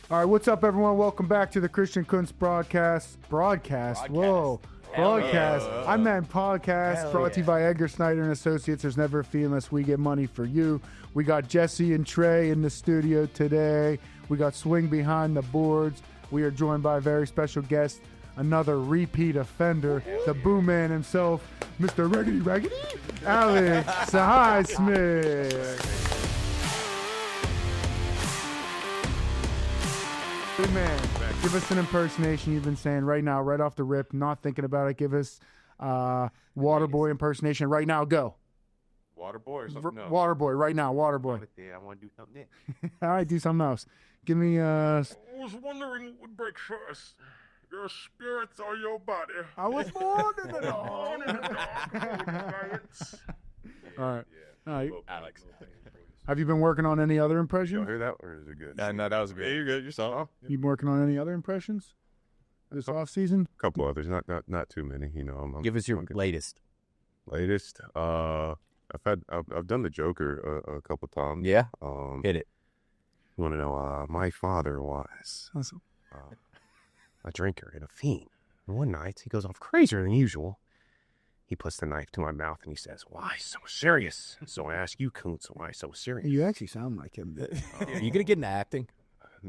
All right, what's up, everyone? Welcome back to the Christian Kuntz Broadcast. Whoa. Broadcast. Yeah. I meant podcast. Hell Brought to you by Edgar Snyder and Associates. There's never a fee unless we get money for you. We got Jesse and Trey in the studio today. We got Swing behind the boards. We are joined by a very special guest, another repeat offender, the Boo Man himself, Mr. Raggedy, Alex Highsmith. Hey man, give us an impersonation you've been saying right now, right off the rip, not thinking about it. Give us Waterboy impersonation right now. Go. Waterboy or something? No. Waterboy right now. Waterboy. Yeah, I want to do something. All right, do something else. Give me I was wondering what would break first, your spirits or your body. I was born in the Born in the dark. All right. Yeah. All right. Alex. Have you been working on any other Y'all impressions? hear that, or is it good? No, that was good. Yeah, you're good. You're solid. You been working on any other impressions this off season? A couple others, not too many. You know, I'm Give us your working. latest. Latest. I've done the Joker a couple times. Yeah? Hit Hit it. You want to know? My father was a drinker and a fiend. And one night he goes off crazier than usual. He puts the knife to my mouth and he says, "Why so serious?" So I ask you, Kuntz, why so serious? You actually sound like him. Are you going to get into acting?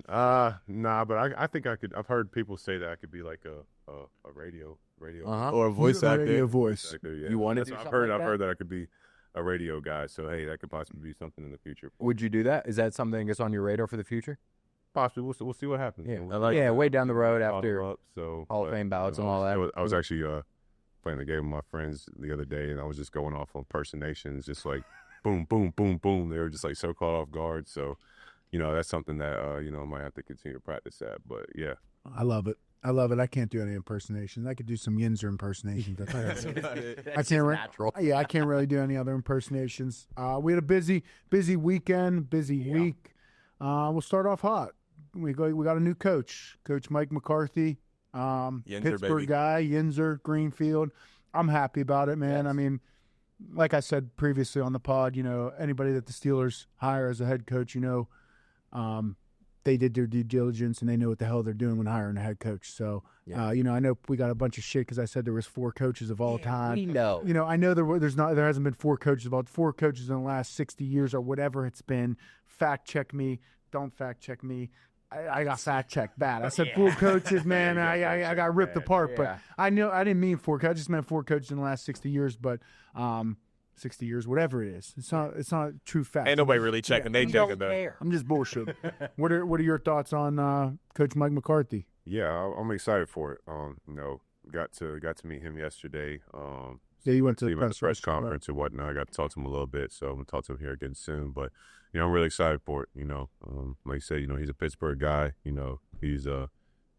Nah, but I think I could. I've heard people say that I could be like a radio Uh-huh. Or a voice Radio actor. voice. actor. Yeah. You want to That's do what something I've like heard that I could be a radio guy. So hey, that could possibly be something in the future. Would you do that? Is that something that's on your radar for the future? Possibly. We'll see what happens. Yeah. We'll- Yeah, way down the road Follow after up, so, Hall of but, Fame ballots you and know, all that. I was actually playing the game with my friends the other day, and I was just going off on impersonations, just like boom, boom, boom, boom. They were just like so caught off guard. So, you know, that's something that I might have to continue to practice at. But yeah, I love it. I can't do any impersonations. I could do some Yinzer impersonations. I can't. natural. Yeah, I can't really do any other impersonations. We had a busy weekend, busy week. We'll start off hot. We got a new coach, Coach Mike McCarthy, Pittsburgh baby. guy, Yinzer, Greenfield. I'm happy about it, man. Yes. I mean, like I said previously on the pod, anybody that the Steelers hire as a head coach, they did their due diligence and they know what the hell they're doing when hiring a head coach. So, Yeah. I know we got a bunch of shit because I said there was 4 coaches of all time. We know. I know there hasn't been 4 coaches, about 4 coaches in the last 60 years or whatever it's been. Fact check me. Don't fact check me. I got fact checked bad. I said 4 coaches, man. I got ripped apart, but I didn't mean 4 coaches. I just meant 4 coaches in the last 60 years, but 60 years, whatever it is. It's not true fact. Ain't nobody really checking. They checking though. I'm just bullshit. What are your thoughts on Coach Mike McCarthy? yeah, I'm excited for it. Got to meet him yesterday. Yeah, you went to See the him at the press conference and whatnot. I got to talk to him a little bit, so I'm gonna talk to him here again soon. But I'm really excited for it. Like you said, he's a Pittsburgh guy. He's a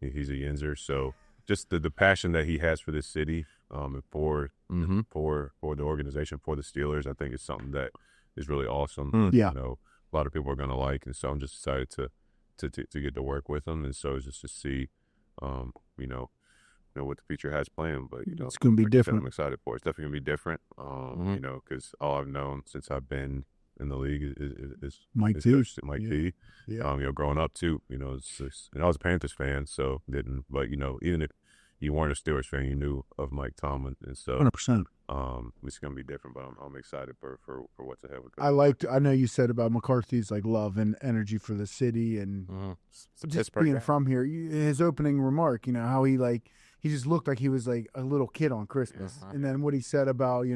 Yinzer. So just the passion that he has for this city, and for the organization, for the Steelers, I think is something that is really awesome. Yeah. A lot of people are gonna like, and so I'm just excited to get to work with him, and so just to see, what the future has planned. But it's gonna be like I said, different. I'm excited for it. It's definitely gonna be different. Because all I've known since I've been in the league is Mike is T. Coach Mike T. Yeah. Growing up too, and I was a Panthers fan, so but even if you weren't a Steelers fan, you knew of Mike Tomlin, and so 100%. it's gonna be different. But I'm excited for what's ahead with. I know you said about McCarthy's like love and energy for the city and just being from here. His opening remark, how he just looked like he was like a little kid on Christmas, and then what he said about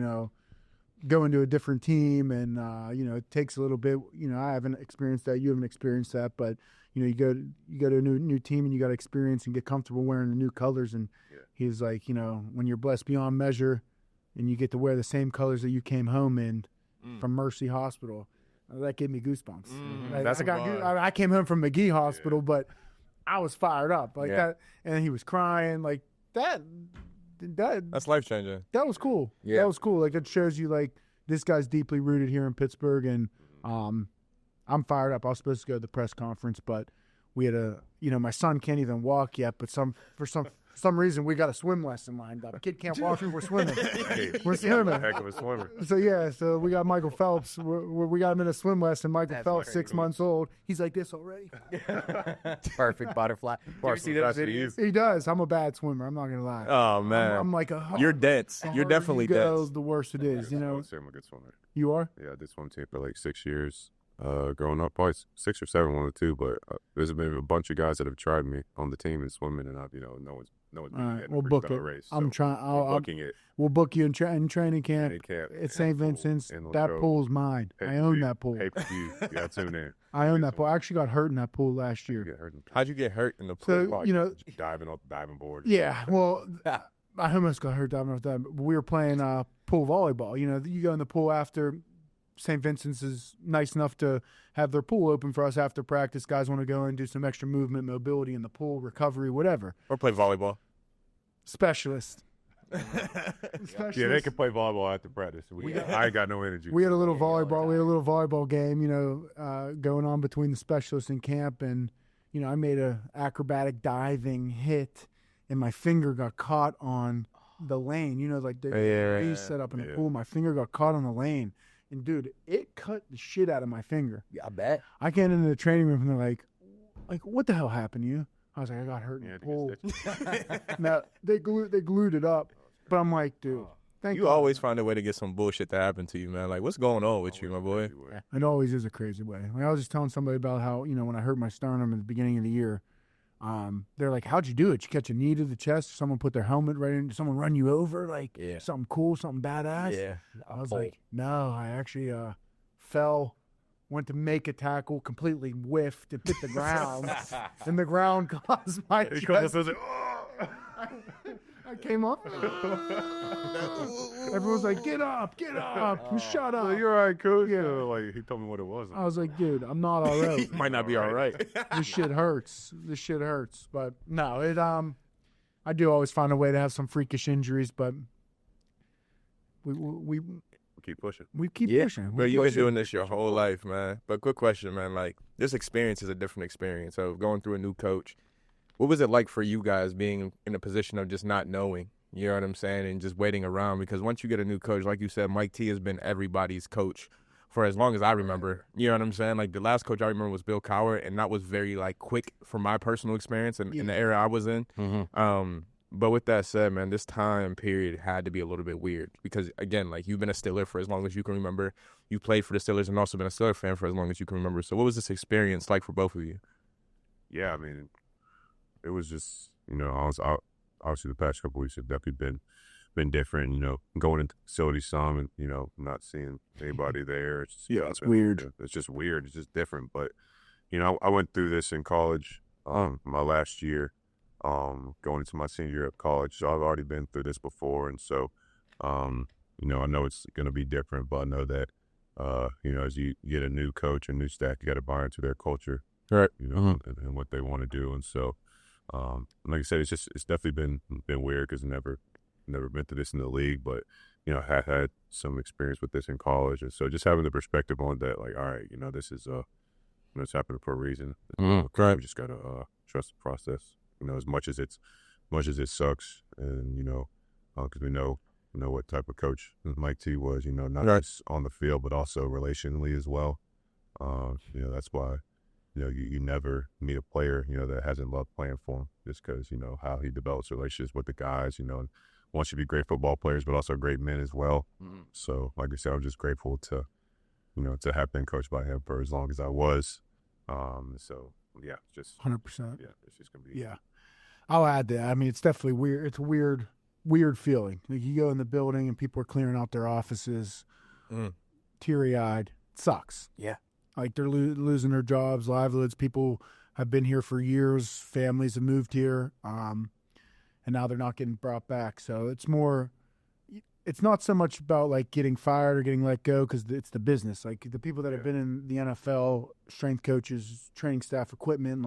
going to a different team and it takes a little bit. I haven't experienced that, you haven't experienced that, but you go to a new team and you got to experience and get comfortable wearing the new colors. And he's like, when you're blessed beyond measure and you get to wear the same colors that you came home in from Mercy Hospital, that gave me goosebumps. Like, That's I came home from McGee Hospital, but I was fired up like that, and he was crying like that. That's life changing. That was cool. Yeah. That was cool. Like, it shows you, like, this guy's deeply rooted here in Pittsburgh, and I'm fired up. I was supposed to go to the press conference, but we had my son can't even walk yet, but for some some reason we got a swim lesson lined up. Kid can't walk, we're swimming. We're swimming. Heck of a swimmer. So we got Michael Phelps. We got him in a swim lesson. Michael Phelps, 6 months old. He's like this already. Perfect butterfly. Did you see those videos? He does. I'm a bad swimmer. I'm not gonna lie. Oh man, I'm like you're dense. You're definitely dense. The worse it is, I'm a good swimmer. You are? Yeah, I did swim team for like 6 years. Growing up, probably 6 or 7, 1 or 2. But there's been a bunch of guys that have tried me on the team in swimming, and I've, no one's. All right, we'll book it. Race, I'm trying. I'm booking it. We'll book you in training camp. At St. Vincent's. That pool's mine. I own that pool. Pay-per-view. You got to tune in. I own that pool. I actually got hurt in that pool last year. How'd you get hurt in the pool? So, diving off the diving board. Yeah, well, I almost got hurt diving off that. But we were playing pool volleyball. You go in the pool after. St. Vincent's is nice enough to have their pool open for us after practice. Guys want to go and do some extra movement, mobility in the pool, recovery, whatever. Or play volleyball. Specialist. Yeah, they can play volleyball after practice. I ain't got no energy. We had a little volleyball. We had a little volleyball game, going on between the specialists in camp, and I made a acrobatic diving hit, and my finger got caught on the lane. Like the set up in the pool. My finger got caught on the lane. And, dude, it cut the shit out of my finger. Yeah, I bet. I came into the training room, and they're like, what the hell happened to you? I was like, I got hurt in the pool. Now, they glued it up. But I'm like, dude, thank you. You always find a way to get some bullshit to happen to you, man. Like, what's going on with you, my boy? It always is a crazy way. I was just telling somebody about how, when I hurt my sternum at the beginning of the year, they're like, how'd you do it? Did you catch a knee to the chest? Someone put their helmet right in? Did someone run you over? Like, something cool, something badass? Yeah. I was like, no, I actually fell, went to make a tackle, completely whiffed and hit the ground. And the ground caused my chest. I came up. Everyone's like, get up, shut up. You're all right, coach. Yeah, like he told me what it was. I was like, dude, I'm not all right. Might not be all right. This shit hurts. But no, I do always find a way to have some freakish injuries, but we keep pushing. We keep pushing. But you've been doing this your whole life, man. But quick question, man. Like, this experience is a different experience. So going through a new coach, what was it like for you guys being in a position of just not knowing, you know what I'm saying, and just waiting around? Because once you get a new coach, like you said, Mike T has been everybody's coach for as long as I remember. You know what I'm saying? Like, the last coach I remember was Bill Cowher, and that was very, quick from my personal experience and in the era I was in. Mm-hmm. But with that said, man, this time period had to be a little bit weird because, again, you've been a Steeler for as long as you can remember. You played for the Steelers and also been a Steeler fan for as long as you can remember. So what was this experience like for both of you? Yeah, I mean, it was just, obviously the past couple of weeks have definitely been different, going into facilities some and, not seeing anybody there. It's weird. It's just weird. It's just different. But, I went through this in college my last year. Going into my senior year of college. So I've already been through this before. And so, I know it's going to be different, but I know that, as you get a new coach or new staff, you got to buy into their culture, right? And what they want to do. And so, like I said, it's definitely been weird because never been through this in the league, but, had some experience with this in college. And so just having the perspective on that, all right, this is, it's happening for a reason. Right. We just got to trust the process. As much as it sucks, and because we know what type of coach Mike T was, not just on the field but also relationally as well. That's why you never meet a player that hasn't loved playing for him, just because how he develops relationships with the guys. And wants you to be great football players, but also great men as well. Mm-hmm. So, like I said, I'm just grateful to to have been coached by him for as long as I was. So yeah, just 100%. Yeah, it's just gonna be. Yeah. I'll add that. I mean, it's definitely weird. It's a weird feeling. You go in the building and people are clearing out their offices, teary-eyed. It sucks. Yeah. They're losing their jobs, livelihoods. People have been here for years. Families have moved here, and now they're not getting brought back. So it's not so much about getting fired or getting let go because it's the business. The people that have been in the NFL, strength coaches, training staff, equipment,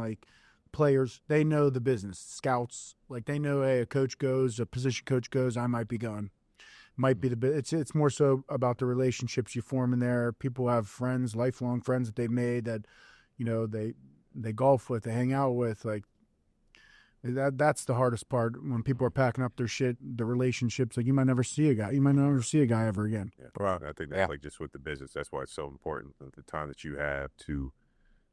players, they know the business. Scouts, they know, hey, a coach goes, a position coach goes, I might be gone. Might be it's more so about the relationships you form in there. People have friends, lifelong friends that they've made that, they golf with, they hang out with. That's the hardest part when people are packing up their shit, the relationships. Like, you might never see a guy. You might never see a guy ever again. Yeah. Wow. I think that's like just with the business. That's why it's so important, the time that you have to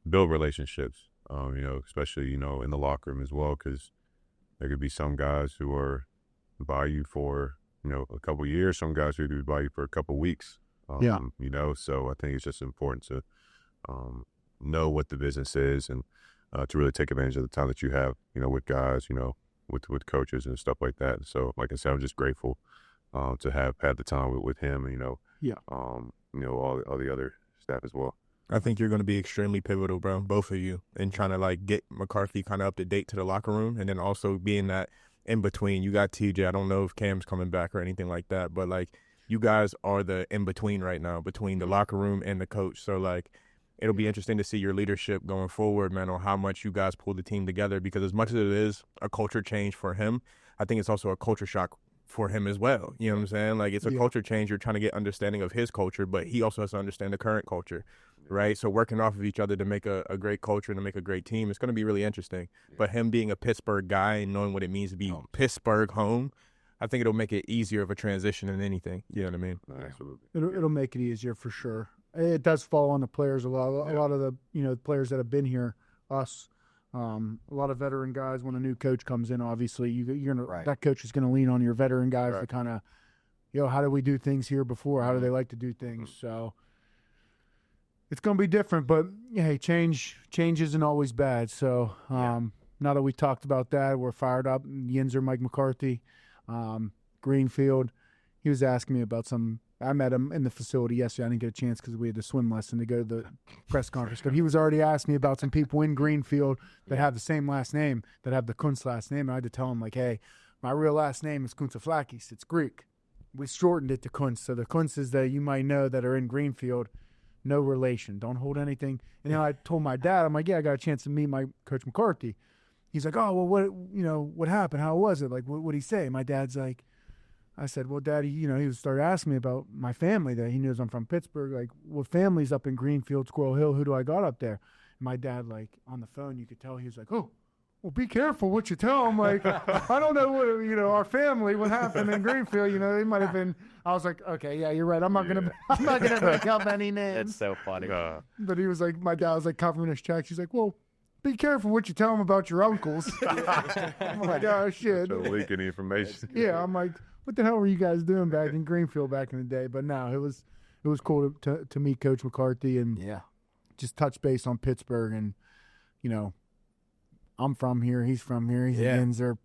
build relationships, especially, in the locker room as well, because there could be some guys who are by you for, a couple of years, some guys who do by you for a couple of weeks. So I think it's just important to know what the business is and to really take advantage of the time that you have, with guys, with coaches and stuff like that. So, like I said, I'm just grateful to have had the time with him, and, all the other staff as well. I think you're going to be extremely pivotal, bro, both of you, in trying to, like, get McCarthy kind of up to date to the locker room, and then also being that in between. You got TJ. I don't know if Cam's coming back or anything like that, but, like, you guys are the in between right now, between the locker room and the coach. So, like, it'll be interesting to see your leadership going forward, man, on how much you guys pull the team together, because as much as it is a culture change for him, I think it's also a culture shock for him as well. You know what I'm saying? Like, it's a culture change. You're trying to get understanding of his culture, but he also has to understand the current culture, right? So working off of each other to make a great culture and to make a great team, it's going to be really interesting. But him being a Pittsburgh guy and knowing what it means to be Pittsburgh home, I think it'll make it easier of a transition than anything. You know what I mean? Absolutely. It'll make it easier for sure. It does fall on the players a lot. A lot of the players that have been here, us, a lot of veteran guys. When a new coach comes in, obviously you're gonna that coach is gonna lean on your veteran guys to kind of, how do we do things here before? How do they like to do things? So it's gonna be different. But hey, change isn't always bad. So now that we talked about that, we're fired up. Yinzer, Mike McCarthy, Greenfield. He was asking me about some. I met him in the facility yesterday. I didn't get a chance because we had the swim lesson to go to the press conference. But he was already asking me about some people in Greenfield that have the same last name, that have the Kuntz last name. And I had to tell him, like, hey, my real last name is Kuntzaflakis. It's Greek. We shortened it to Kuntz. So the Kuntzes that you might know that are in Greenfield, no relation. Don't hold anything. And then I told my dad, I'm like, yeah, I got a chance to meet my Coach McCarthy. He's like, oh, well, what happened? How was it? Like, what did he say? My dad's like, I said, well, Daddy, he started asking me about my family there. He knows I'm from Pittsburgh. Like, what family's up in Greenfield, Squirrel Hill? Who do I got up there? And my dad, like, on the phone, you could tell he was like, oh, well, be careful what you tell him. Like, I don't know what, our family, what happened in Greenfield. They might have been. I was like, okay, yeah, you're right. I'm not gonna make up any names. That's so funny. But he was like, my dad was like covering his tracks. He's like, well, be careful what you tell him about your uncles. I'm like, oh shit. So leaking information. Yeah, I'm like, what the hell were you guys doing back in Greenfield back in the day? But no, it was cool to meet Coach McCarthy and just touch base on Pittsburgh. And, I'm from here. He's from here. He's in Yinzer.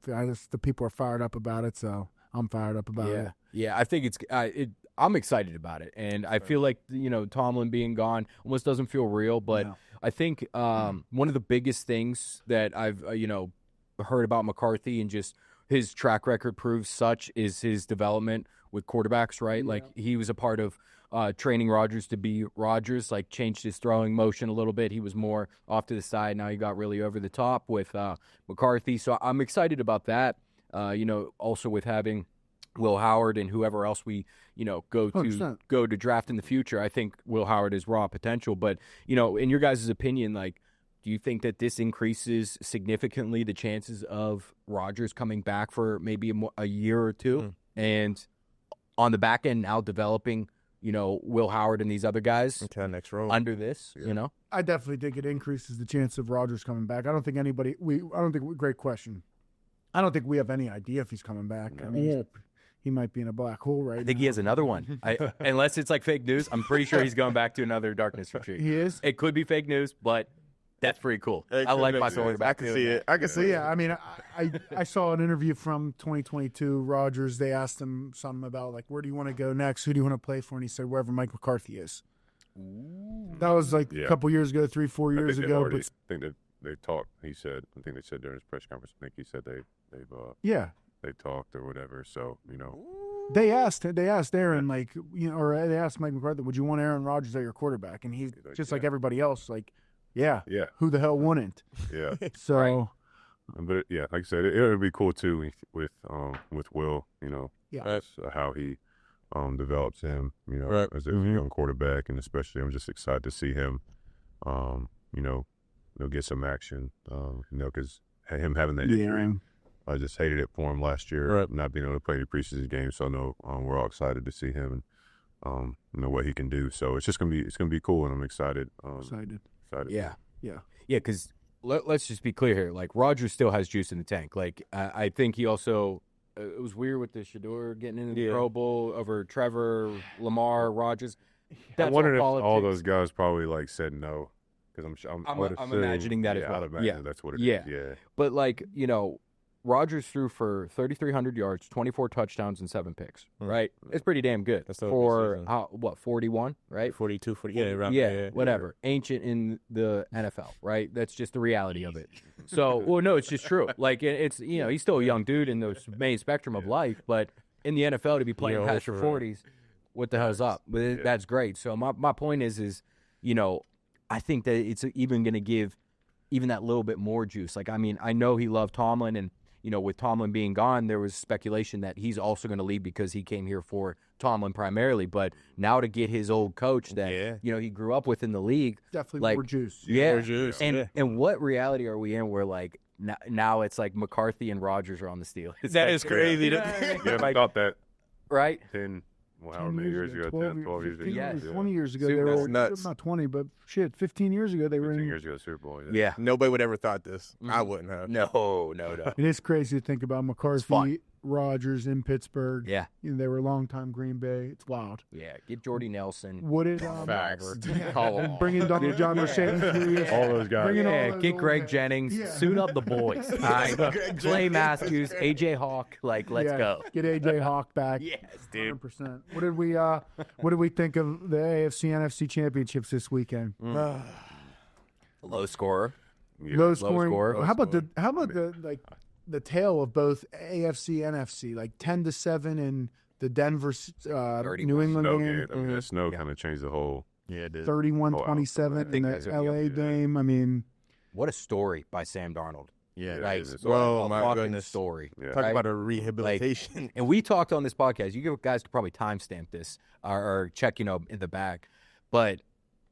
The people are fired up about it, so I'm fired up about it. Yeah, I think I'm excited about it. And I feel like, Tomlin being gone almost doesn't feel real. But I think one of the biggest things that I've, heard about McCarthy and just his track record proves such is his development with quarterbacks, right? Yeah. Like, he was a part of training Rodgers to be Rodgers, like, changed his throwing motion a little bit. He was more off to the side. Now he got really over the top with McCarthy. So I'm excited about that, also with having Will Howard and whoever else we, go to draft in the future. I think Will Howard is raw potential. But, in your guys' opinion, like, do you think that this increases significantly the chances of Rodgers coming back for maybe a year or two? And on the back end now developing, Will Howard and these other guys next role under this, I definitely think it increases the chance of Rodgers coming back. I don't think great question. I don't think we have any idea if he's coming back. I mean, he might be in a black hole right now. I think he has another one. Unless it's like fake news, I'm pretty sure he's going back to another darkness retreat. He is? It could be fake news, but that's pretty cool. I like my story back. I can see it. I can see it. Yeah, I mean, I saw an interview from 2022, Rodgers. They asked him something about, like, where do you want to go next? Who do you want to play for? And he said, wherever Mike McCarthy is. Ooh. That was like a couple years ago, 3-4 years ago. I think that they talked. I think they said during his press conference, I think he said they talked or whatever. So, They asked Aaron, like, or they asked Mike McCarthy, would you want Aaron Rodgers as your quarterback? And he's just like everybody else, like, yeah. Who the hell wouldn't? Yeah. So, right. But like I said, it would be cool too with Will. How he develops him. As a young quarterback, and especially I'm just excited to see him. Get some action. Because him having that injury. I just hated it for him last year, not being able to play the preseason games. So I know we're all excited to see him and what he can do. So it's gonna be cool, and I'm excited. Excited. Yeah. Because let's just be clear here. Like Rodgers still has juice in the tank. Like I think he also. It was weird with the Shador getting into the Pro Bowl over Trevor, Lamar, Rodgers. I wondered if all those guys probably like said no, because I'm imagining that as well. I'd imagine that's what it is. Yeah. But like Rodgers threw for 3,300 yards, 24 touchdowns, and 7 picks. Right, it's pretty damn good. That's for 41, right? 42, 40, whatever. Ancient in the NFL, right? That's just the reality of it. So, no, it's just true. Like it's he's still a young dude in the main spectrum of life, but in the NFL to be playing past your 40s, what the hell's up? But that's great. So my point is I think that it's even going to give even that little bit more juice. Like, I mean, I know he loved Tomlin, and with Tomlin being gone, there was speculation that he's also going to leave because he came here for Tomlin primarily. But now to get his old coach that he grew up with in the league, definitely more juice. More juice. And what reality are we in where like now it's like McCarthy and Rodgers are on the Steelers? That is crazy. I thought that. Right? 10. Well, how many years ago? 12 years ago. Yeah, 20 years ago. They were nuts. Not 20, but 15 years ago they were in. 15 years ago, Super Bowl. Yeah. Nobody would ever thought this. I wouldn't have. No. It is crazy to think about McCarthy, Rodgers in Pittsburgh. Yeah. They were a long-time Green Bay. It's wild. Yeah. Get Jordy Nelson. What did bring in Dr. John Roche? All those guys. Get Greg Jennings. Suit up the boys. Clay Matthews, AJ Hawk. Like, let's go. Get AJ Hawk back. Yes, dude. 100%. What did we think of the AFC NFC championships this weekend? Low scorer. Low scoring. How about the tale of both AFC and NFC, like 10-7 in the Denver New England game. I mean, that snow kind of changed the whole. Yeah, it did. 31-27 in the LA game. I mean, what a story by Sam Darnold. Yeah, my goodness, story. Yeah. Talk about a rehabilitation. And we talked on this podcast. You guys could probably timestamp this or check, in the back. But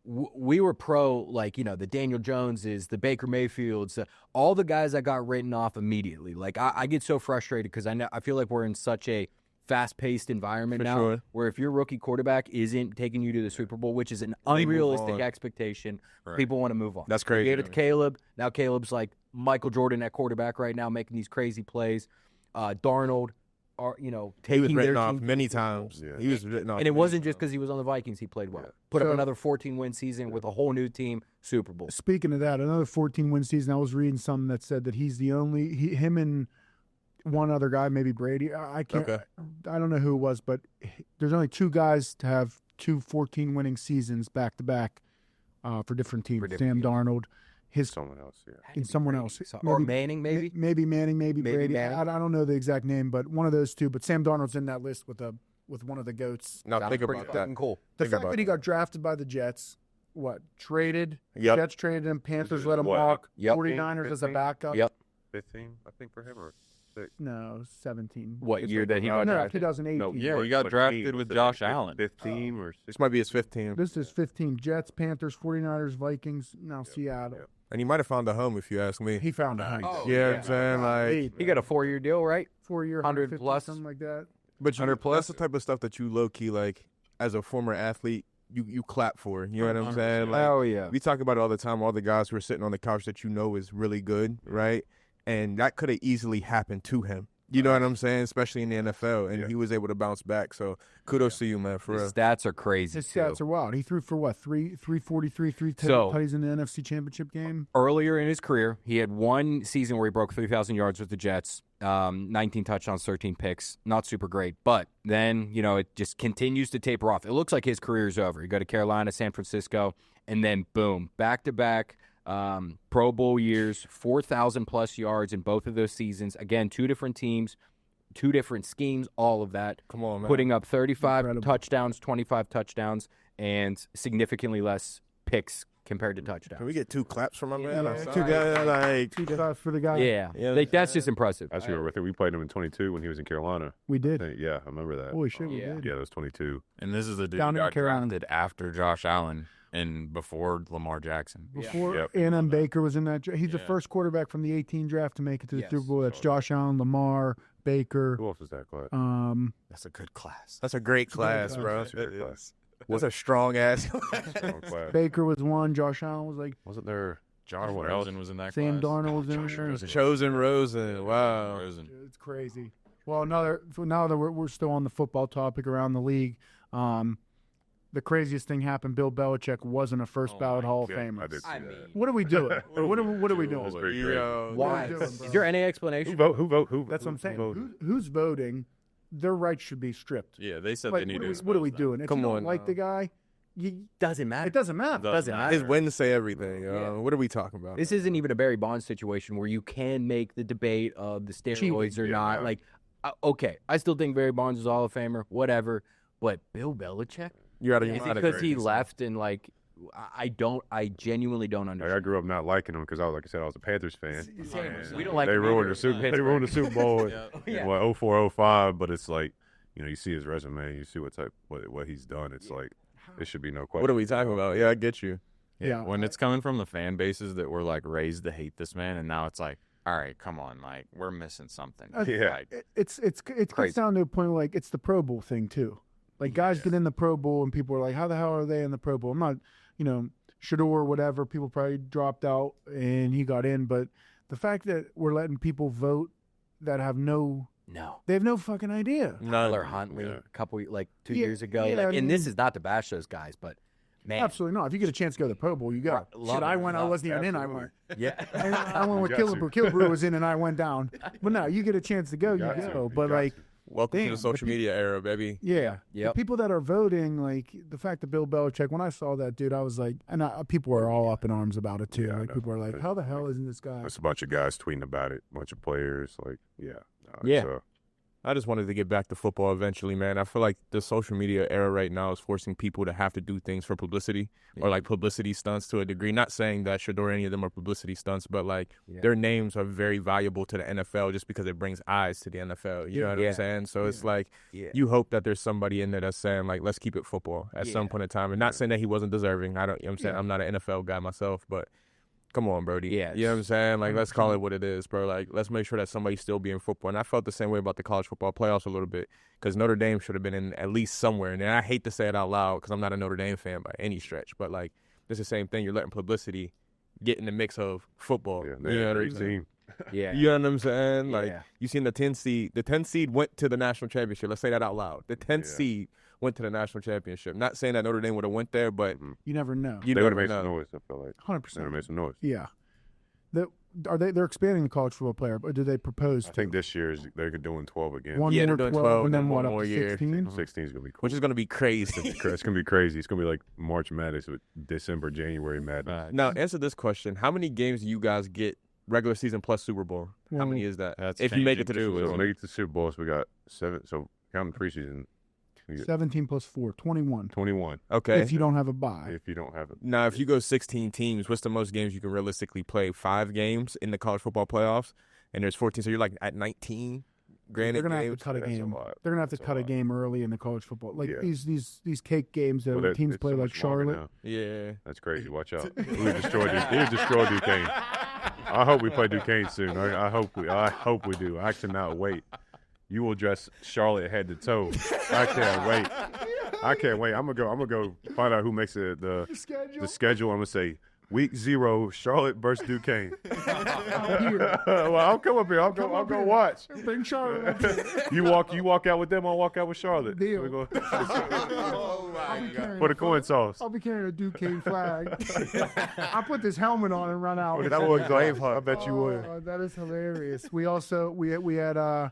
we were pro, the Daniel Joneses, the Baker Mayfields, all the guys that got written off immediately. Like, I get so frustrated because I feel like we're in such a fast-paced environment now where if your rookie quarterback isn't taking you to the Super Bowl, which is an unrealistic expectation, people want to move on. That's crazy. You gave it to Caleb. Now Caleb's like Michael Jordan at quarterback right now, making these crazy plays. Darnold, taking he was written off team many times. Yeah. He was written off. And it wasn't just because he was on the Vikings. He played well. Yeah. Put up another 14-win season with a whole new team, Super Bowl. Speaking of that, another 14-win season, I was reading something that said that he's the only – him and one other guy, maybe Brady. I don't know who it was, but there's only 2 guys to have 2 14-winning seasons back-to-back for different teams. Sam Darnold. Someone else, and someone else. Or Manning, maybe? Maybe Manning, maybe Brady. Manning. I don't know the exact name, but one of those 2. But Sam Darnold's in that list with one of the GOATs. Now think about that. Cool. The fact that he got drafted by the Jets, traded? Yep. Jets traded him, Panthers let him walk, 49ers as a backup. Yep. 15, I think, for him, or 6. No, 17. What year that he got drafted? 2018. No, he got drafted with Josh Allen. 15 or 16. This might be his 15th. This is 15. Jets, Panthers, 49ers, Vikings, now Seattle. Yep. And he might have found a home, if you ask me. He found a home. I'm saying? Like, he got a 4-year deal, right? 4-year, 100 plus, something like that. But 100 plus. That's the type of stuff that you low key as a former athlete, you clap for. You know what I'm saying? Yeah. We talk about it all the time. All the guys who are sitting on the couch that is really good, right? And that could have easily happened to him. You know what I'm saying? Especially in the NFL, and he was able to bounce back. So kudos to you, man. For real. His stats are crazy. His stats are wild. He threw for what? 343, 3 tutties in the NFC Championship game. Earlier in his career, he had one season where he broke 3,000 yards with the Jets, 19 touchdowns, 13 picks. Not super great, but then it just continues to taper off. It looks like his career is over. You go to Carolina, San Francisco, and then boom, back-to-back. Pro Bowl years, 4,000 plus yards in both of those seasons. Again, 2 different teams, 2 different schemes, all of that. Come on, man. Putting up 35 touchdowns, 25 touchdowns, and significantly less picks compared to touchdowns. Can we get 2 claps from my man? Yeah. 2 guys, 2 claps for the guy. Yeah. That's just impressive. Actually, with it, we played him in 22 when he was in Carolina. We did. Yeah, I remember that. Holy shit, we did. Yeah, that was 22. And this is the dude Down who in got Carolina. drafted after Josh Allen and before Lamar Jackson. Before and Baker was in that. He's the first quarterback from the 18 draft to make it to the Super Bowl. That's Josh Allen, Lamar, Baker. Who else was that class? That's a good class. That's a great class, bro. That's a great class. What's a strong ass? Strong class. Baker was one. Josh Allen was like. Wasn't there? Josh Rosen was in that Sam class. Darnold was in there. Chosen Rosen. Wow. It's crazy. Well, now that we're still on the football topic around the league, the craziest thing happened. Bill Belichick wasn't a first ballot Hall of Famer. I did see that. What are we doing? what are we doing? That's pretty crazy. Why? Is there any explanation? Who vote? That's what I'm saying. Who's voting? Their rights should be stripped. Yeah, they said Like, they need to. what are we doing? If Come you don't on, like the guy, Doesn't matter. it doesn't matter. Doesn't matter. His wins say everything. What are we talking about? This isn't even a Barry Bonds situation where you can make the debate of the steroids or not. Like, okay, I still think Barry Bonds is a Hall of Famer, whatever. But Bill Belichick? You're out of your Is it mind. because he left and, like, I genuinely don't Like, understand. I grew up not liking him because like I said, I was a Panthers fan. We don't like They him ruined either. the Super. They ruined the Super Bowl in what 04, 05. But it's like, you see his resume, you see what he's done. It's like there should be no question. What are we talking about? Yeah, I get you. Yeah. When it's coming from the fan bases that were like raised to hate this man, and now it's like, all right, come on, like we're missing something. Yeah. Like, It gets down to a point like it's the Pro Bowl thing too. Like guys get in the Pro Bowl and people are like, how the hell are they in the Pro Bowl? I'm not, Shador or whatever. People probably dropped out and he got in, but the fact that we're letting people vote that have they have no fucking idea. Tyler Huntley a couple 2 years ago. yeah, Like, I mean- and this is not to bash those guys, but man, Absolutely not. If you get a chance to go to the Pro Bowl, you go. Right. Love Shit, it. I went. I Love wasn't even in. I went. yeah. And I went with You got Killebrew. Killebrew was in, and I went down. But no, you get a chance to go, you got to. go. You But got like, to. Welcome to Damn, the social media era, baby. yeah, Yep. the people that are voting, like the fact that Bill Belichick. When I saw that dude, I was like, and people are all up in arms about it too. Yeah, I Like know. people are like, how the hell isn't this guy? There's a bunch of guys tweeting about it. A bunch of players. Like, Yeah. So, I just wanted to get back to football eventually, man. I feel like the social media era right now is forcing people to have to do things for publicity or like publicity stunts to a degree. Not saying that Shador, any of them are publicity stunts, but like their names are very valuable to the NFL just because it brings eyes to the NFL. You know what I'm saying? So it's like you hope that there's somebody in there that's saying like, let's keep it football at some point in time. And not saying that he wasn't deserving. I don't. You know what I'm saying? I'm not an NFL guy myself, but. Come on, Brody. Yeah, you know what I'm saying? Like, let's call it what it is, bro. Like, let's make sure that somebody's still being football. And I felt the same way about the college football playoffs a little bit because Notre Dame should have been in at least somewhere. And I hate to say it out loud because I'm not a Notre Dame fan by any stretch. But, like, it's the same thing. You're letting publicity get in the mix of football. yeah, You know what I'm great saying? team. Yeah. You know what I'm saying? Like, Yeah. you seen the 10 seed. The 10 seed went to the national championship. Let's say that out loud. The 10th seed went to the national championship. Not saying that Notre Dame would have went there, but You never know. you They would have never made know. some noise. I feel like 100%. they would have made some noise. Yeah. They're expanding the college football player, or do they propose? I think this year they're doing 12 again. one Yeah, more they're doing 12, 12, and then one what? Up more to year. 16. 16 is gonna be cool. Which is going to be crazy. It's gonna be crazy. It's gonna be like March Madness with December, January Madness. Now, answer this question. How many games do you guys get regular season plus Super Bowl? How Well, many is that? that's If you make it changing to the too, Super So Bowl. make it to the Super Bowl. So we got 7. So counting preseason, we get 17 plus 4, 21. 21. Okay. If you don't have a bye. If you don't have it, Now, if you go 16 teams, what's the most games you can realistically play? 5 games in the college football playoffs, and there's 14. So you're like at 19. They're Granted, gonna have to games. cut a That's a game. lot. They're gonna have to That's a cut a lot. game early in the college football. Like Yeah. these cake games that Well, teams it's play so like much longer Charlotte. now. Yeah. That's crazy. Watch out. We'll destroy Duquesne. I hope we play Duquesne soon. I hope we do. I cannot wait. You will dress Charlotte head to toe. I can't wait. I'm gonna go find out who makes the schedule. I'm gonna say week 0 Charlotte versus Duquesne. Well, I'll come up here. I'll go watch. Bring Charlotte up here. You walk out with them. I'll walk out with Charlotte. Deal. We go Oh, I'll my be carrying for the a- coin toss. I'll be carrying a Duquesne flag. I'll put this helmet on and run out. That would I bet you would. Oh, that is hilarious. We also we had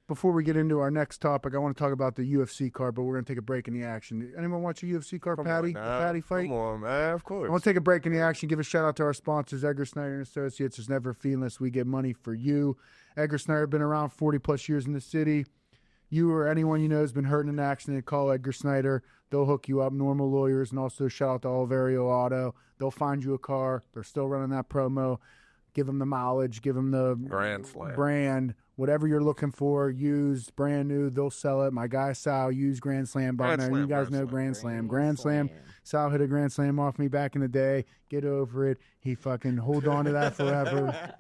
before we get into our next topic, I want to talk about the UFC card, but we're going to take a break in the action. Anyone watch a UFC card, Patty? The Patty fight? Come on, man. Of course. I want to take a break in the action. Give a shout out to our sponsors, Edgar Snyder and Associates. There's never a fee unless we get money for you. Edgar Snyder been around 40 plus years in the city. You or anyone you know has been hurt in an accident, call Edgar Snyder. They'll hook you up. Normal lawyers, and also shout out to Oliverio Auto. They'll find you a car. They're still running that promo. give them the mileage, give them the Grand Slam brand, whatever you're looking for, used, brand new, they'll sell it. My guy Sal used Grand Slam button. You guys know Grand Slam. Grand Slam. Sal hit a Grand Slam off me back in the day. Get over it. He fucking hold on to that forever.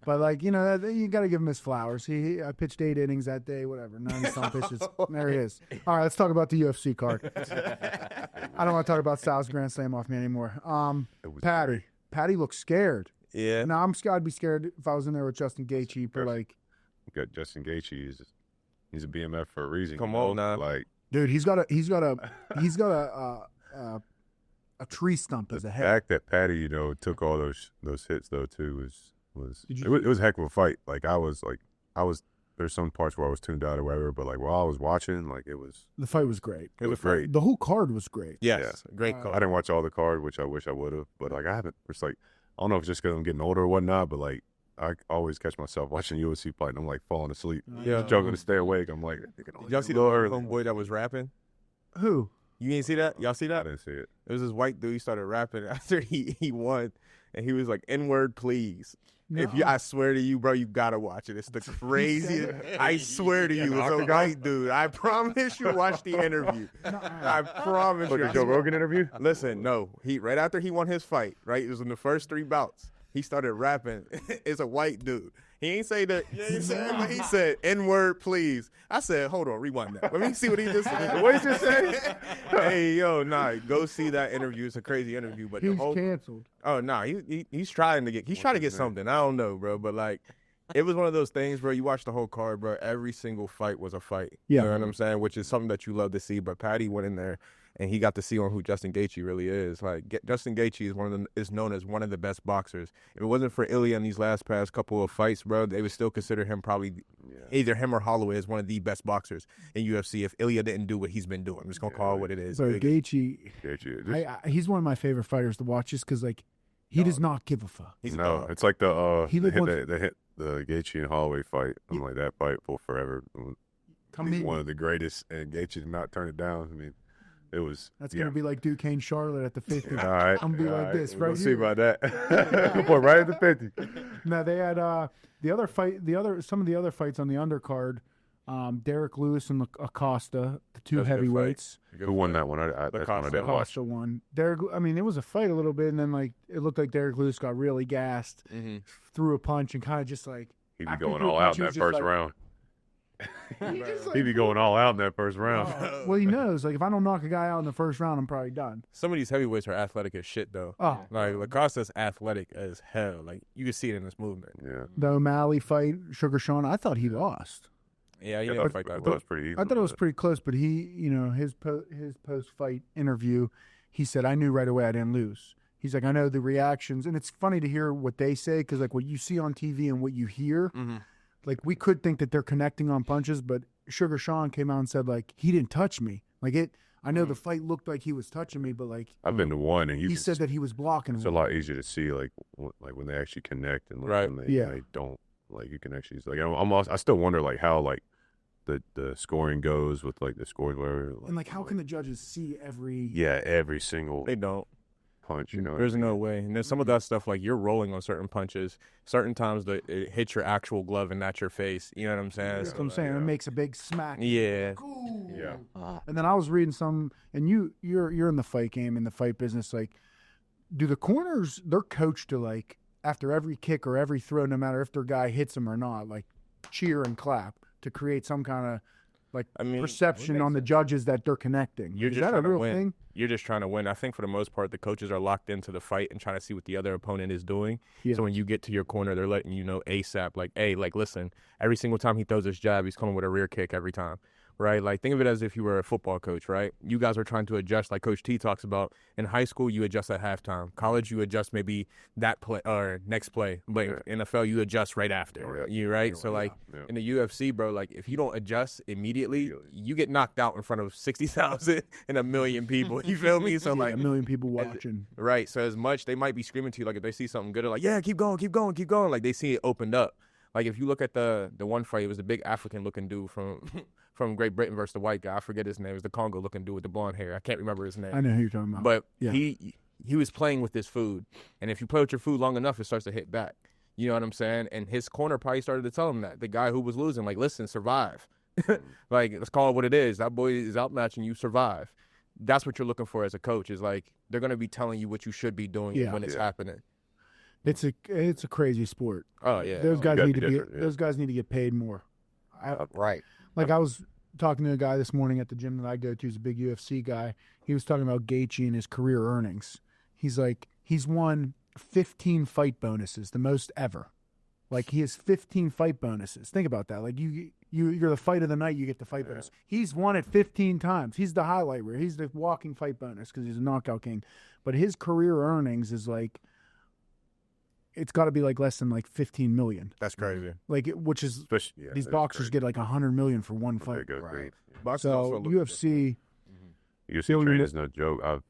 But, like, you know, you got to give him his flowers. I pitched 8 innings that day, whatever. 90-some pitches. There he is. All right, let's talk about the UFC card. I don't want to talk about Sal's Grand Slam off me anymore. Patty. Patty looks scared. Yeah. Now, I'd be scared if I was in there with Justin Gaethje, but, like. You got Justin Gaethje. He's a BMF for a reason. Come on now. Like, dude, he's got a tree stump as a the head. fact that Patty, you know, took all those hits, though, too, it was a heck of a fight. Like, there's some parts where I was tuned out or whatever, but, like, while I was watching, like, the fight was great. It was great. The whole card was great. Yes, great card. I didn't watch all the card, which I wish I would have, but, like, I haven't. It's like, I don't know if it's just because I'm getting older or whatnot, but, like, I always catch myself watching UFC fight and I'm, like, falling asleep. Yeah. Struggling to stay awake. I'm like, y'all see the homeboy that was rapping? Who? You ain't see that? Y'all see that? I didn't see it. It was this white dude. He started rapping after he won, and he was like, "N-word, please." No. I swear to you, bro, you gotta watch it. It's the craziest. I swear to you, it's a white dude. I promise you, watch the interview. I promise you. The Joe Rogan interview? Listen, no, right after he won his fight, right? It was in the first 3 bouts. He started rapping. It's a white dude. He ain't say that. But he said, "N-word, please." I said, "Hold on, rewind that. Let me see what he just said." What he just said? Hey, yo, nah, go see that interview. It's a crazy interview. But He's canceled. Oh, nah, he's trying to get something. I don't know, bro. But, like, it was one of those things, bro. You watch the whole card, bro. Every single fight was a fight. Yeah. You know what I'm saying? Which is something that you love to see. But Patty went in there, and he got to see on who Justin Gaethje really is. Like, Justin Gaethje is known as one of the best boxers. If it wasn't for Ilya in these past couple of fights, bro, they would still consider him probably either him or Holloway as one of the best boxers in UFC. If Ilya didn't do what he's been doing, I'm just gonna call it what it is. So Gaethje, he's one of my favorite fighters to watch, just because, like, he does not give a fuck. It's like the hit the Gaethje and Holloway fight. I'm like, that fight will forever. One of the greatest, and Gaethje did not turn it down. I mean, it was. That's gonna be like Duquesne Charlotte at the 50. All right, I'm gonna be like this, right? We'll see about that. Good boy, right at the 50. Now they had some of the other fights on the undercard. Derek Lewis and Acosta, the 2 heavyweights. Who won that one? That's one I didn't watch. Acosta won. It was a fight a little bit, and then, like, it looked like Derek Lewis got really gassed, threw a punch, and kind of just, like, he'd be going all out in that first round. He'd be going all out in that first round. Well, he knows, like, if I don't knock a guy out in the first round, I'm probably done. Some of these heavyweights are athletic as shit, though. Oh. Like, Acosta's athletic as hell. Like, you can see it in his movement. Yeah. The O'Malley fight, Sugar Sean, I thought he lost. Yeah, he didn't fight that well. well. It was pretty easy. I thought it was pretty close, but he, you know, his post-fight interview, he said, "I knew right away I didn't lose." He's like, "I know the reactions," and it's funny to hear what they say, because, like, what you see on TV and what you hear, like, we could think that they're connecting on punches, but Sugar Sean came out and said, like, he didn't touch me. Like, I know the fight looked like he was touching me, but, like, I've been to one, and he said that he was blocking. It's a lot easier to see, like when they actually connect, and like, when they don't, like, you can actually, like, I still wonder, like, how, like, the scoring goes with, like, the scores, whatever. And, like, how can the judges see every? Yeah, every single. They don't. Punch, you know. There's no way. And then some of that stuff, like, you're rolling on certain punches. Certain times it hits your actual glove and not your face. You know what I'm saying? That's what I'm saying. It makes a big smack. Yeah. Ooh. Yeah. And then I was reading some, and you're in the fight game, in the fight business. Like, do the corners? They're coached to, like, after every kick or every throw, no matter if their guy hits them or not, like, cheer and clap to create some kind of, like, perception on the judges that they're connecting. Is that a real thing? You're just trying to win. I think for the most part, the coaches are locked into the fight and trying to see what the other opponent is doing. Yeah. So when you get to your corner, they're letting you know ASAP, like, hey, like, listen, every single time he throws his jab, he's coming with a rear kick every time. Right? Like, think of it as if you were a football coach, right? You guys are trying to adjust, like Coach T talks about. In high school, you adjust at halftime. College, you adjust maybe that play or next play. But NFL, you adjust right after. You right? So, like, in the UFC, bro, like, if you don't adjust immediately, you get knocked out in front of 60,000 and 1 million people. You feel me? So, like, 1 million people watching. Right. So as much, they might be screaming to you, like, if they see something good, they're like, yeah, keep going, keep going, keep going. Like, they see it opened up. Like, if you look at the one fight, it was a big African-looking dude from Great Britain versus the white guy. I forget his name. It was the Congo-looking dude with the blonde hair. I can't remember his name. I know who you're talking about. But he he was playing with this food. And if you play with your food long enough, it starts to hit back. You know what I'm saying? And his corner probably started to tell him that. The guy who was losing, like, listen, survive. Like, let's call it what it is. That boy is outmatching you, survive. That's what you're looking for as a coach, is like, they're going to be telling you what you should be doing when it's happening. It's a crazy sport. Oh, yeah. Those guys need to get paid more. Right. Like, I was talking to a guy this morning at the gym that I go to. He's a big UFC guy. He was talking about Gaethje and his career earnings. He's like, he's won 15 fight bonuses, the most ever. Like, he has 15 fight bonuses. Think about that. Like, you're the fight of the night, you get the fight bonus. He's won it 15 times. He's the highlight reel. He's the walking fight bonus because he's a knockout king. But his career earnings is like, it's got to be like less than like 15 million. That's crazy. Like, which is these boxers get like 100 million for one fight. Right. So UFC training is no joke.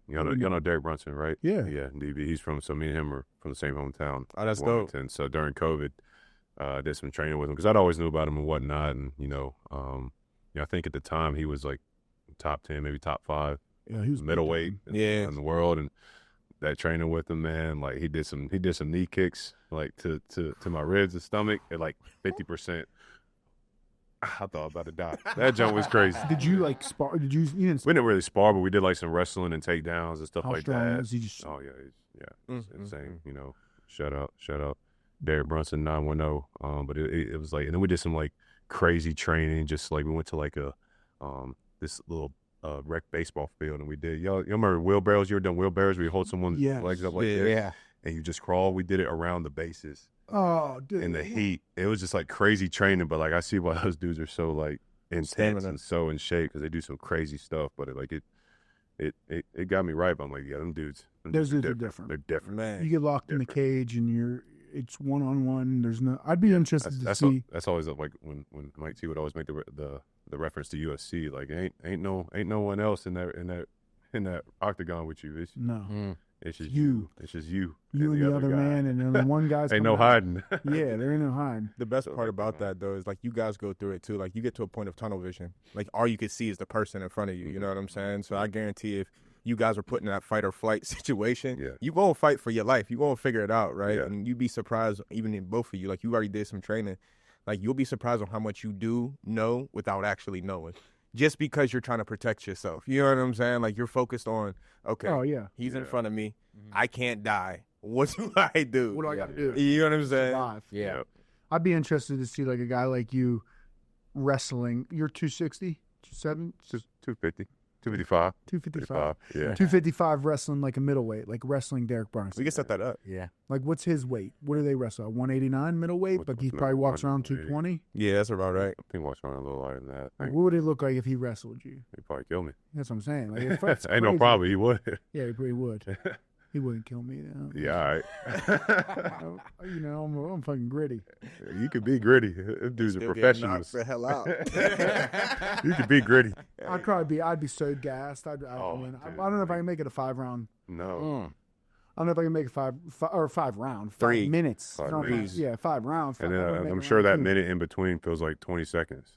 You know Derek Brunson, right? Yeah. Yeah, DB. He's from, so me and him are from the same hometown. Oh, that's dope. So during COVID, did some training with him because I'd always knew about him and whatnot. And, I think at the time he was like top 10, maybe top 5. Yeah, he was middleweight in the world. And that training with him, man, like he did some knee kicks like to my ribs and stomach at like 50%. I thought I was about to die. That jump was crazy. Did you like spar? You didn't? We didn't really spar, but we did like some wrestling and takedowns and stuff How like strong that. was he? Just... Oh yeah, it's insane. Shout out, Derek Brunson 910. But it was like, and then we did some like crazy training. Just like we went to like a this little rec baseball field, and we did. Y'all remember wheelbarrows? You ever done wheelbarrows where you hold someone's legs up like this? Yeah. And you just crawl. We did it around the bases. Oh, dude. In the heat. It was just like crazy training, but like I see why those dudes are so like intense and so in shape because they do some crazy stuff. But it got me right. But I'm like, yeah, them dudes. Those dudes are different. They're different, man. You get locked in the cage and it's 1-on-1. There's no. I'd be interested to see. That's always like when Mike T would always make the reference to UFC. Like ain't no one else in that octagon with you. It's just you. It's just you. You and the other man, and then the one guy's ain't no hiding. Yeah, there ain't no hiding. The best part about that, though, is like you guys go through it too. Like you get to a point of tunnel vision. Like all you can see is the person in front of you. You know what I'm saying? So I guarantee if you guys are put in that fight or flight situation, you go and fight for your life. You go and figure it out, right? Yeah. And you'd be surprised, even in both of you. Like you already did some training. Like you'll be surprised on how much you do know without actually knowing. Just because you're trying to protect yourself. You know what I'm saying? Like, you're focused on, he's in front of me. I can't die. What do I do? What do I got to do? You know what I'm saying? Survive. Yeah. I'd be interested to see, like, a guy like you wrestling. You're 260? 270? 250. 255. 255. Yeah. 255 wrestling like a middleweight, like wrestling Derek Brunson. We can set that up. Yeah. Like, what's his weight? What do they wrestle at? 189 middleweight? But he probably walks around 220? Yeah, that's about right. I think he walks around a little lighter than that. Like, what would it look like if he wrestled you? He'd probably kill me. That's what I'm saying. Like, ain't no problem. He would. Yeah, he probably would. He wouldn't kill me. Yeah, all right. I'm fucking gritty. You could be gritty. Them dudes are professionals. Knock the hell out. You could be gritty. I'd be so gassed. I don't know if I can make it a 5-round. No. I don't know if I can make it 5 round. 3 minutes. 5 minutes. Yeah, 5 rounds. And then I'm sure that minute in between feels like 20 seconds.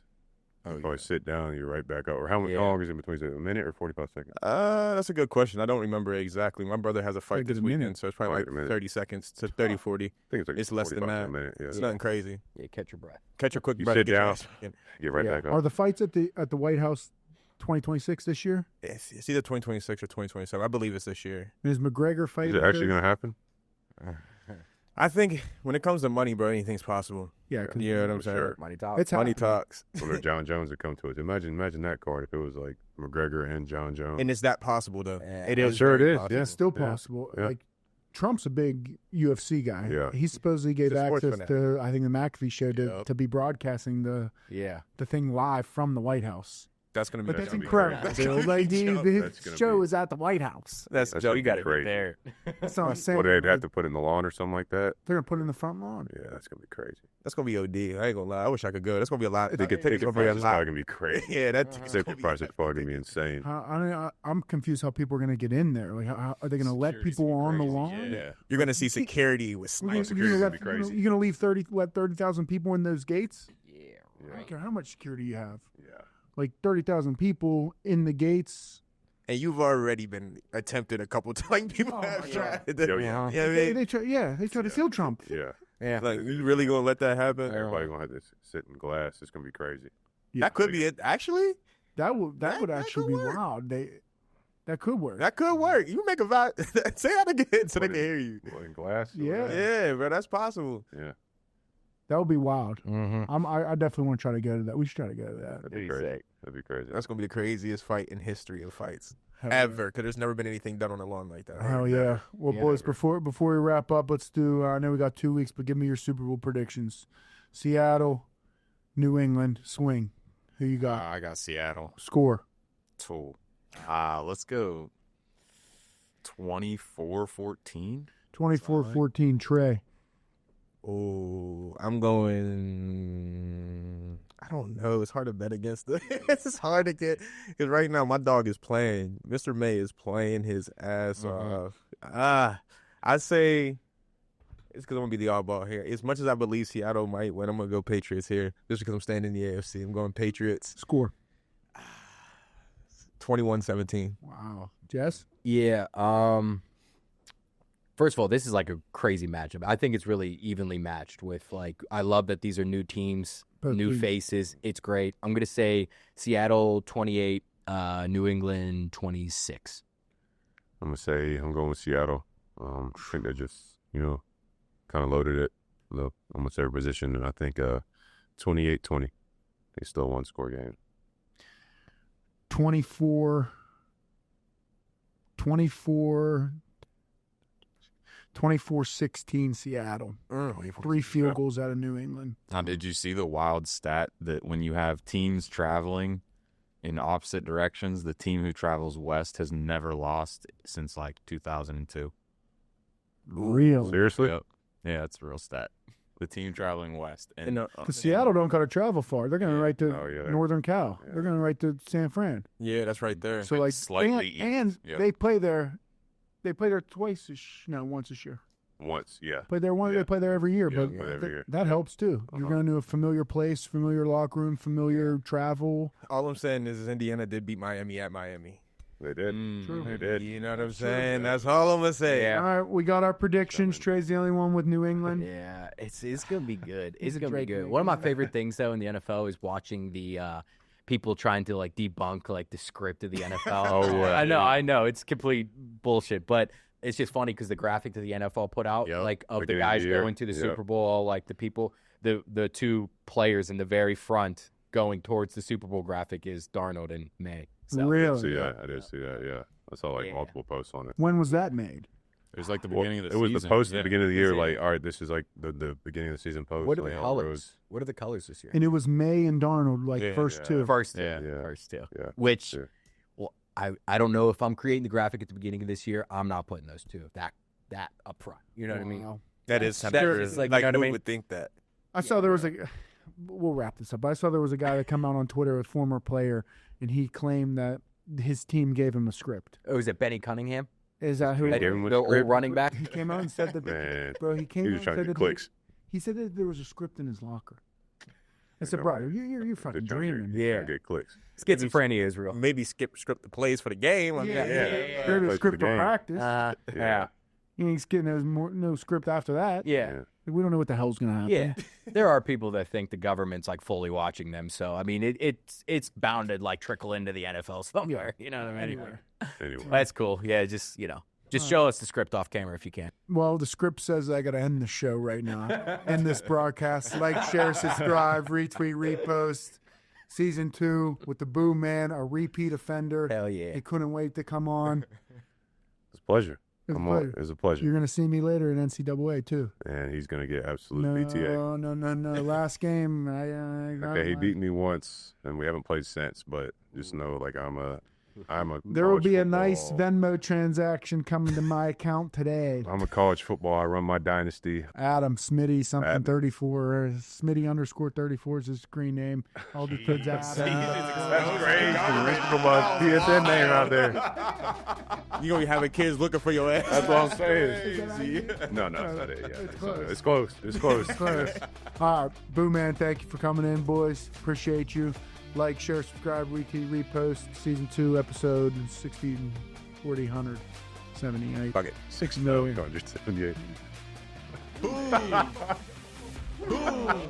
Or sit down and you're right back up. Or how long is in between? Is it a minute or 45 seconds? That's a good question. I don't remember exactly. My brother has a fight this weekend, so it's probably like 30 seconds to 30, 40. I think it's less than that. A minute, yeah. It's nothing crazy. Yeah, catch your breath. Catch your quick You breath. sit down, get right back up. Are the fights at the White House 2026 this year? It's either 2026 or 2027. I believe it's this year. Is McGregor fighting? Is it actually going to happen? I think when it comes to money, bro, anything's possible. Yeah, you know what I'm saying? Sure. Money talks. It's money talks. Well, John Jones would come to it. Imagine that card if it was like McGregor and John Jones. And it's that possible, though. Yeah. It is. Sure it is. Possible. Yeah. It's still possible. Yeah. Like, Trump's a big UFC guy. Yeah. He supposedly gave He's a sports access fanatic. to, I think, the McAfee show to be broadcasting the thing live from the White House. That's going to be But that's gonna be incredible. crazy. Dude. Like, his That's gonna show be- is at the White House. That's That's Joe. gonna You be got it crazy. right there. That's what I'm saying. Well, they'd have to put it in the lawn or something like that. They're going to put it in the front lawn. Yeah, that's going to be crazy. That's going to be OD. I ain't going to lie. I wish I could go. That's going to be a lot. Ticket It's gonna be a price is lot. probably going to be crazy. Yeah, that ticket's Ticket gonna be- price is probably going to be insane. I'm confused how people are going to get in there. Like, how are they going to let people on the lawn? Yeah. You're going to see security with snipers. security's gonna be crazy. You're going to let 30,000 people in those gates? Yeah. I don't care how much security you have. Yeah. Like 30,000 people in the gates. and you've already been attempted a couple times. People have tried. They try to steal Trump. Yeah. Yeah. Like, you really gonna let that happen? Everybody gonna have to sit in glass. It's gonna be crazy. Yeah. That could be it. Actually, That would actually be work. wild. That could work. that could work. You make a vibe. Say that again so they can hear you. What, in glass? Yeah. Yeah, bro, that's possible. Yeah. That would be wild. Mm-hmm. I definitely want to try to go to that. We should try to go to that. That'd be crazy. That'd be crazy. That's gonna be the craziest fight in history of fights Hell ever. Because there's never been anything done on the lawn like that. Hell yeah. Well, boys, before we wrap up, let's do. I know we got 2 weeks, but give me your Super Bowl predictions. Seattle, New England, swing. Who you got? I got Seattle. Score. Tool. Let's go 24-14. 24-14. Trey. Oh, I'm going. I don't know. It's hard to bet against the. It's hard to get because right now my dog is playing. Mr. May is playing his ass off. I say it's because I'm gonna be the oddball here. As much as I believe Seattle might win, I'm gonna go Patriots here just because I'm staying in the AFC. I'm going Patriots. Score. 21-17. Wow. Jess? Yeah. First of all, this is like a crazy matchup. I think it's really evenly matched with I love that these are new teams, new faces. It's great. I'm going to say Seattle 28, New England 26. I'm gonna say I'm going with Seattle. I think they just kind of loaded it almost every position, and I think 28-20. They still one score game. 24-16 Seattle. 3 field goals out of New England. Now, did you see the wild stat that when you have teams traveling in opposite directions, the team who travels west has never lost since 2002? Really? Seriously? Yep. Yeah, it's a real stat. The team traveling west. And Because Seattle don't got to travel far. They're going right to Northern Cal. Yeah. They're going right to San Fran. Yeah, that's right there. So slightly and yep. they play there. They play there once this year. Once, yeah. Play there once. Yeah. They play there every year, Yeah, but they play every year. that helps too. You're going to a familiar place, familiar locker room, familiar travel. All I'm saying is Indiana did beat Miami at Miami. They did. True. They did. You know what I'm saying? That's all I'm gonna say. Yeah. All right, we got our predictions. Trey's the only one with New England. Yeah, it's gonna be good. He's It's a gonna be Drake good. fan. One of my favorite things though in the NFL is watching the people trying to debunk the script of the NFL. I know it's complete bullshit, but it's just funny because the graphic that the NFL put out, Yep. of the Beginning of guys the year. going to the Yep. Super Bowl, the people, the 2 players in the very front going towards the Super Bowl graphic is Darnold and May. So, Really? See that? I did see that. Yeah, I saw Yeah. multiple posts on it. When was that made? it was the beginning of the it was season. the post at the beginning of the year. Yeah. All right, this is the beginning of the season post. What are the how it colors? goes. What are the colors this year? And it was May and Darnold, first yeah. two. First two. Yeah. First two. Yeah. Which, Yeah. well, I don't know if I'm creating the graphic at the beginning of this year. I'm not putting those two that up front. You know what I mean? Wow. That is That something. is, Like, you know what I who mean? would think that? I saw there was we'll wrap this up. I saw there was a guy that come out on Twitter, a former player, and he claimed that his team gave him a script. Oh, is it Benny Cunningham? Is that who? They gave him a The old script? running back? He came out and said that. Man, Bro, he came he out was and trying to said get that clicks. he said that there was a script in his locker. I said, know, bro, right? you're fucking They're trying to dreaming. get- get clicks. Schizophrenia is real. Maybe script the plays for the game. I mean, Yeah. Yeah. There's a Plays script for the for game. practice. Yeah. You ain't getting no script after that. Yeah. We don't know what the hell's gonna happen. Yeah. There are people that think the government's fully watching them. So, I mean, it's bound to trickle into the NFL somewhere. You know what I mean? Anyway, That's cool. Yeah. Just show us the script off camera if you can. Well, the script says I got to end the show right now. End this broadcast. Like, share, subscribe, retweet, repost. Season 2 with the Boo Man, a repeat offender. Hell yeah. He couldn't wait to come on. it's a pleasure. It was a Come on, pleasure. it was a pleasure. You're gonna see me later in NCAA too. And he's gonna get absolute No, BTA. no. Last game, Okay, he beat me once, and we haven't played since. But just know, I'm a. There will college be a football- nice Venmo transaction coming to my account today. I'm a college football. I run my dynasty. Adam Smitty something Adam. 34 or Smitty _34 is his screen name. All the kids Adam. That's great. From my PSN name out there. You gonna be having kids looking for your ass. That's what I'm saying. No, it's not it. Yeah, it's close. It's close. Close. All right, Boo Man, thank you for coming in, boys. Appreciate you. Like, share, subscribe, retweet, repost. Season 2, episode 60, 40, 100, 78. Fuck it. 6 million. 178. Boom. Boom.